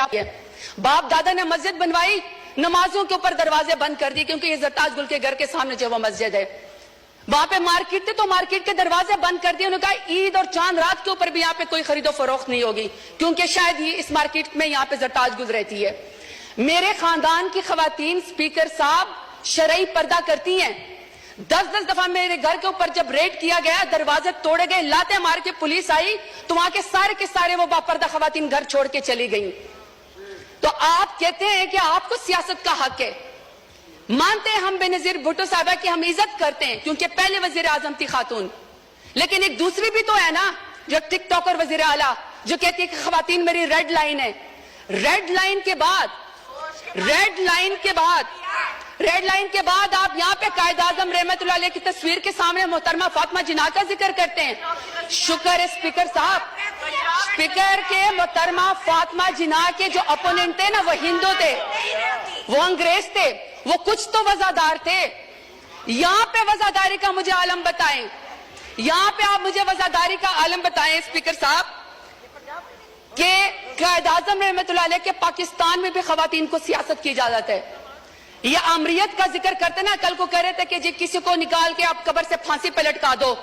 آپ باپ دادا نے مسجد بنوائی, نمازوں کے اوپر دروازے بند کر دیے کیونکہ یہ زرتاج گل کے گھر کے سامنے جو وہ مسجد ہے. وہاں پہ مارکیٹ تھے تو مارکیٹ کے دروازے بند کر دیے. انہوں نے کہا عید اور چاند رات کے اوپر بھی یہاں پہ کوئی خرید و فروخت نہیں ہوگی کیونکہ شاید یہ اس مارکیٹ میں یہاں پہ زرتاج گل رہتی ہے. میرے خاندان کی خواتین اسپیکر صاحب شرعی پردہ کرتی ہیں. 10 دفعہ میرے گھر کے اوپر جب ریڈ کیا گیا, دروازے توڑے گئے, لاتے مار کے پولیس آئی تو وہاں کے سارے وہ باپردہ خواتین گھر چھوڑ کے چلی گئیں. تو آپ کہتے ہیں کہ آپ کو سیاست کا حق ہے. مانتے ہیں ہم بینظیر بھٹو صاحبہ کی ہم عزت کرتے ہیں کیونکہ پہلے وزیر اعظم تھی خاتون, لیکن ایک دوسری بھی تو ہے نا جو ٹک ٹاک اور وزیر اعلیٰ جو کہتی ہے کہ خواتین میری ریڈ لائن ہے. ریڈ لائن کے بعد آپ یہاں پہ قائد اعظم رحمت اللہ علیہ کی تصویر کے سامنے محترمہ فاطمہ جناح کا ذکر کرتے ہیں. شکر ہے اسپیکر صاحب, اسپیکر کے محترمہ فاطمہ جناح کے جو اپوننٹ تھے نا وہ ہندو تھے, وہ انگریز تھے, وہ کچھ تو وزادار تھے. یہاں پہ وزاداری کا مجھے عالم بتائیں, یہاں پہ آپ مجھے وزاداری کا عالم بتائیں اسپیکر صاحب کہ قائد اعظم رحمت اللہ علیہ کے پاکستان میں بھی خواتین کو سیاست کی اجازت ہے. یہ امریت کا ذکر کرتے نا, کل کو کہہ رہے تھے کہ جی کسی کو نکال کے آپ قبر سے پھانسی پہ لٹکا دو.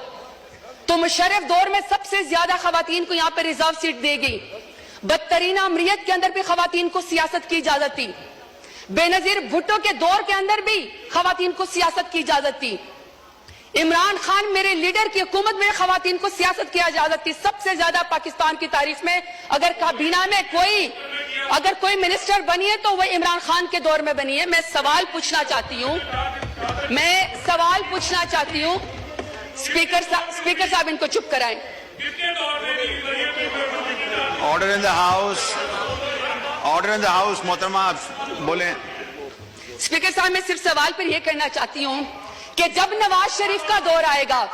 تو مشرف دور میں سب سے زیادہ خواتین کو یہاں پہ ریزرو سیٹ دے گئی. بدترین امریت کے اندر بھی خواتین کو سیاست کی اجازت تھی. بینظیر بھٹو کے دور کے اندر بھی خواتین کو سیاست کی اجازت تھی. عمران خان میرے لیڈر کی حکومت میں خواتین کو سیاست کی اجازت تھی. سب سے زیادہ پاکستان کی تاریخ میں اگر کابینہ میں کوئی منسٹر بنی ہے تو وہ عمران خان کے دور میں بنی ہے. میں سوال پوچھنا چاہتی ہوں اسپیکر صاحب ان کو چپ کرائیں. آرڈر ان دا ہاؤس محترمہ بولیں. اسپیکر صاحب میں صرف سوال پر یہ کرنا چاہتی ہوں کہ جب نواز شریف کا دور آئے گا,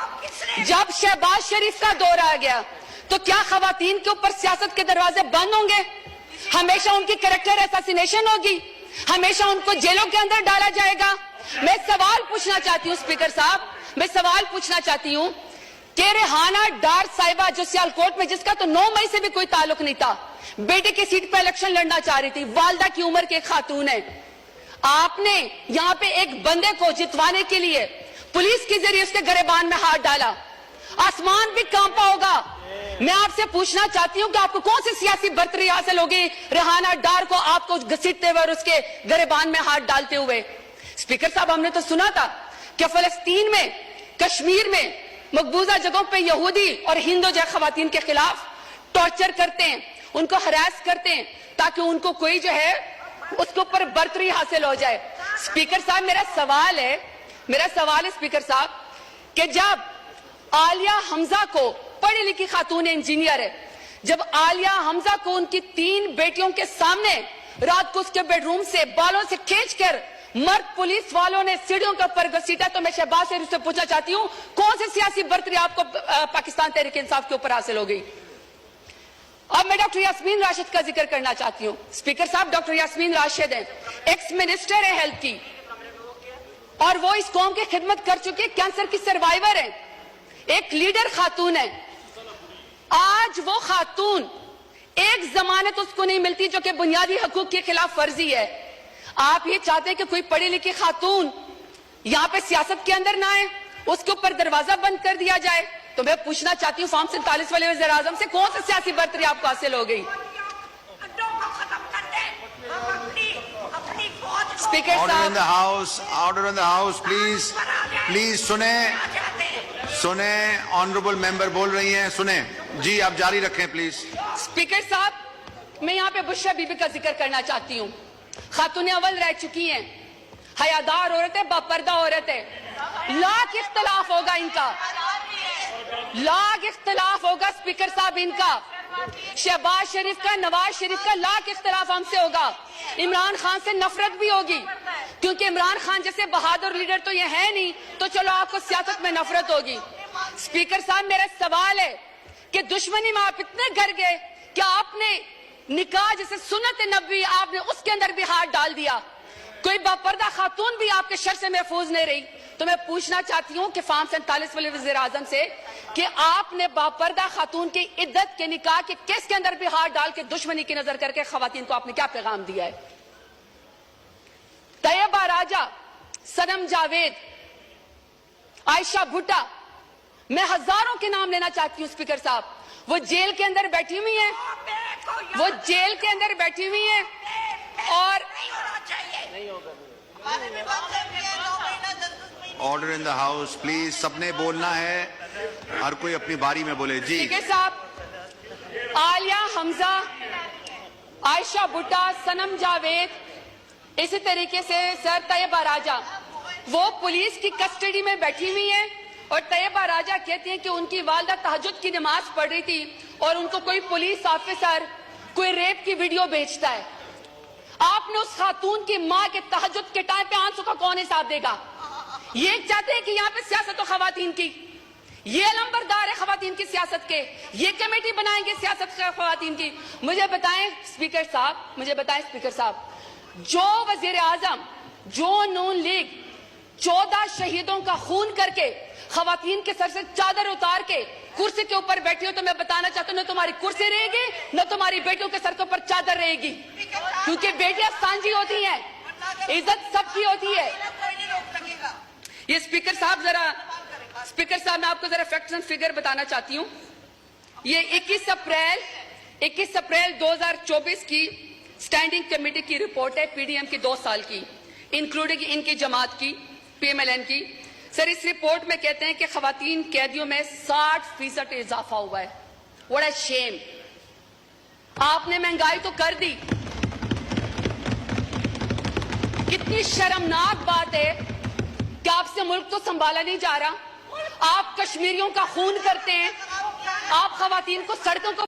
جب شہباز شریف کا دور آ گیا تو کیا خواتین کے اوپر سیاست کے دروازے بند ہوں گے؟ ہمیشہ ان کی کریکٹر ایساسینیشن ہوگی, ہمیشہ ان کو جیلوں کے اندر ڈالا جائے گا. میں سوال پوچھنا چاہتی ہوں اسپیکر صاحب, میں سوال پوچھنا چاہتی ہوں کہ ریحانہ ڈار صاحبہ جو سیالکوٹ میں جس کا تو 9 مئی سے بھی کوئی تعلق نہیں تھا, بیٹے کی سیٹ پہ الیکشن لڑنا چاہ رہی تھی, والدہ کی عمر کے ایک خاتون ہے. آپ نے یہاں پہ ایک بندے کو جتوانے کے لیے پولیس کے ذریعے اس کے گریبان میں ہاتھ ڈالا, آسمان بھی کانپا ہوگا. میں آپ سے پوچھنا چاہتی ہوں کہ آپ کو کون سی سیاسی برتری حاصل ہوگی ریحانہ ڈار کو آپ کو گھسیٹتے ہوئے اور اس کے گریبان میں ہاتھ ڈالتے ہوئے. اسپیکر صاحب ہم نے تو سنا تھا کہ فلسطین میں, کشمیر میں مقبوضہ جگہوں پہ یہودی اور ہندو جو خواتین کے خلاف ٹارچر کرتے ہیں, ان کو ہراس کرتے ہیں تاکہ ان کو کوئی جو ہے اس کے اوپر برتری حاصل ہو جائے. اسپیکر صاحب میرا سوال ہے اسپیکر صاحب کہ جب عالیہ حمزہ کو, پڑھی لکھی خاتون انجینئر ہے, جب عالیہ حمزہ کو ان کی 3 بیٹیوں کے سامنے رات کو اس کے بیڈ روم سے بالوں سے کھینچ کر مرد پولیس والوں نے سیڑھیوں کے اوپر گھسیٹا, تو میں شہباز شریف سے پوچھنا چاہتی ہوں کون سی سیاسی برتری آپ کو پاکستان تحریک انصاف کے اوپر حاصل ہو گئی؟ اب میں ڈاکٹر یاسمین راشد کا ذکر کرنا چاہتی ہوں. اسپیکر صاحب ڈاکٹر یاسمین راشد ہیں, ایکس منسٹر ہے ہیلتھ کی, اور وہ اس قوم کی خدمت کر چکی ہے, کینسر کی سروائیور ہے, ایک لیڈر خاتون ہے. آج وہ خاتون ایک ضمانت اس کو نہیں ملتی جو کہ بنیادی حقوق کی خلاف ورزی ہے. آپ یہ چاہتے ہیں کہ کوئی پڑھی لکھی خاتون یہاں پہ سیاست کے اندر نہ آئے, اس کے اوپر دروازہ بند کر دیا جائے. تو میں پوچھنا چاہتی ہوں فارم 47 والے وزیر اعظم سے کون سی سیاسی برتری آپ کو حاصل ہو گئی؟ Order in the house please سنیں آنریبل ممبر بول رہی ہیں, سنیں جی, آپ جاری رکھیں پلیز. اسپیکر صاحب میں یہاں پہ بشرا بی بی کا ذکر کرنا چاہتی ہوں. خاتون اول رہ چکی ہیں, حیادار عورت ہے, باپردہ عورت ہے. لاکھ اختلاف ہوگا ان کا, لاکھ اختلاف ہوگا اسپیکر صاحب ان کا, شہباز شریف کا, نواز شریف کا, لاکھ اختلاف ہم سے ہوگا. عمران خان سے نفرت بھی ہوگی کیونکہ عمران خان جیسے بہادر لیڈر تو یہ ہے نہیں, تو چلو آپ کو سیاست میں نفرت ہوگی. اسپیکر صاحب میرا سوال ہے کہ دشمنی میں آپ اتنے گر گئے کہ آپ نے نکاح جیسے سنت نبوی آپ نے اس کے اندر بھی ہاتھ ڈال دیا. کوئی باپردہ خاتون بھی آپ کے شر سے محفوظ نہیں رہی. تو میں پوچھنا چاہتی ہوں کہ فارم 47 والے وزیر اعظم سے کہ آپ نے باپردہ خاتون کی عدت کے نکاح کے کیس کے اندر بھی ہاتھ ڈال کے دشمنی کی نظر کر کے خواتین کو آپ نے کیا پیغام دیا ہے؟ طیبہ راجہ، صنم جاوید، عائشہ بھٹا، میں ہزاروں کے نام لینا چاہتی ہوں اسپیکر صاحب، وہ جیل کے اندر بیٹھی ہوئی ہیں، وہ جیل کے اندر بیٹھی ہوئی ہیں اور order in the house please, سب نے بولنا ہے، ہر کوئی اپنی باری میں بولے. جی اسپیکر صاحب، عالیہ حمزہ، عائشہ بھٹا، صنم جاوید، اسی طریقے سے سر طیبہ راجہ، وہ پولیس کی کسٹڈی میں بیٹھی ہوئی ہیں اور طیبہ راجہ کہتی ہیں کہ ان کی والدہ تہجد کی نماز پڑھ رہی تھی اور ان کو کوئی پولیس آفیسر کوئی ریپ کی ویڈیو بھیجتا ہے. آپ نے اس خاتون کی ماں کے تہجد کے ٹائم پہ آنسو کا کون حساب دے گا؟ یہ چاہتے ہیں کہ یہاں پہ سیاست ہو خواتین کی، یہ علمبردار ہے خواتین کی سیاست کے، یہ کمیٹی بنائیں گے سیاست کے خواتین کی. مجھے بتائیں اسپیکر صاحب، جو وزیر اعظم، جو نون لیگ 14 شہیدوں کا خون کر کے خواتین کے سر سے چادر اتار کے کرسی کے اوپر بیٹھی ہو، تو میں بتانا چاہتا ہوں نہ تمہاری کرسی رہے گی نہ تمہاری بیٹیوں کے سر کے اوپر چادر رہے گی، کیونکہ بیٹیاں سانجی ہوتی ہیں، عزت سب کی ہوتی ہے. یہ اسپیکر صاحب میں آپ کو ذرا فیکٹس اینڈ فگر بتانا چاہتی ہوں. یہ 21 اپریل 2024 کی سٹینڈنگ کمیٹی کی رپورٹ ہے، پی ڈی ایم کی 2 سال کی، انکلوڈنگ ان کی جماعت کی، پی ایم ایل این کی. سر اس رپورٹ میں کہتے ہیں کہ خواتین قیدیوں میں 60% اضافہ ہوا ہے. واٹ اے شیم. آپ نے مہنگائی تو کر دی، کتنی شرمناک بات ہے کہ آپ سے ملک تو سنبھالا نہیں جا رہا. آپ کشمیریوں کا خون کرتے ہیں، آپ خواتین کو سڑکوں کو